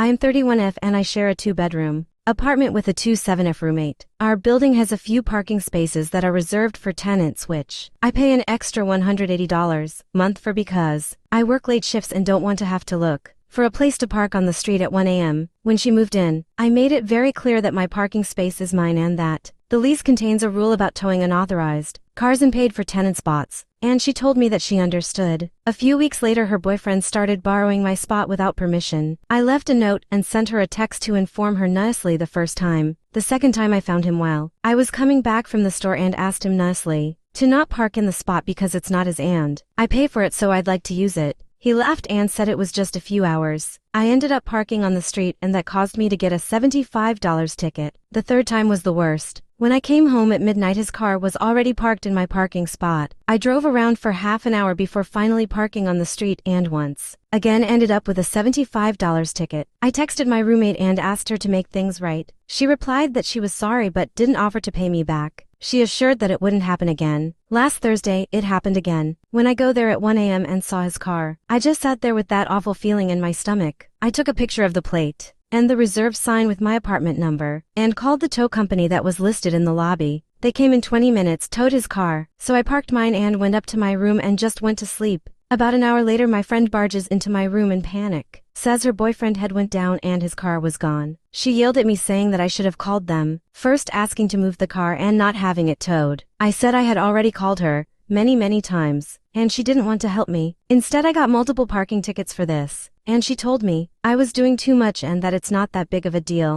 I am 31F and I share a 2-bedroom apartment with a 27F roommate. Our building has a few parking spaces that are reserved for tenants, which I pay an extra $180 a month for because I work late shifts and don't want to have to look for a place to park on the street at 1 a.m. When she moved in, I made it very clear that my parking space is mine and that the lease contains a rule about towing unauthorized cars and paid for tenant spots, and she told me that she understood. A few weeks later, her boyfriend started borrowing my spot without permission. I left a note and sent her a text to inform her nicely the first time. The second time I found him while I was coming back from the store and asked him nicely to not park in the spot because it's not his and I pay for it, so I'd like to use it. He laughed and said it was just a few hours. I ended up parking on the street and that caused me to get a $75 ticket. The third time was the worst. When I came home at midnight, his car was already parked in my parking spot. I drove around for half an hour before finally parking on the street and once again ended up with a $75 ticket. I texted my roommate and asked her to make things right. She replied that she was sorry but didn't offer to pay me back. She assured that it wouldn't happen again. Last Thursday, it happened again. When I go there at 1 a.m. and saw his car, I just sat there with that awful feeling in my stomach. I took a picture of the plate and the reserve sign with my apartment number and called the tow company that was listed in the lobby. They came in 20 minutes, towed his car, so I parked mine and went up to my room and just went to sleep. About an hour later, my friend barges into my room in panic, says her boyfriend had went down and his car was gone. She yelled at me saying that I should have called them first, asking to move the car and not having it towed. I said I had already called her many times, and she didn't want to help me. Instead, I got multiple parking tickets for this, and she told me I was doing too much and that it's not that big of a deal.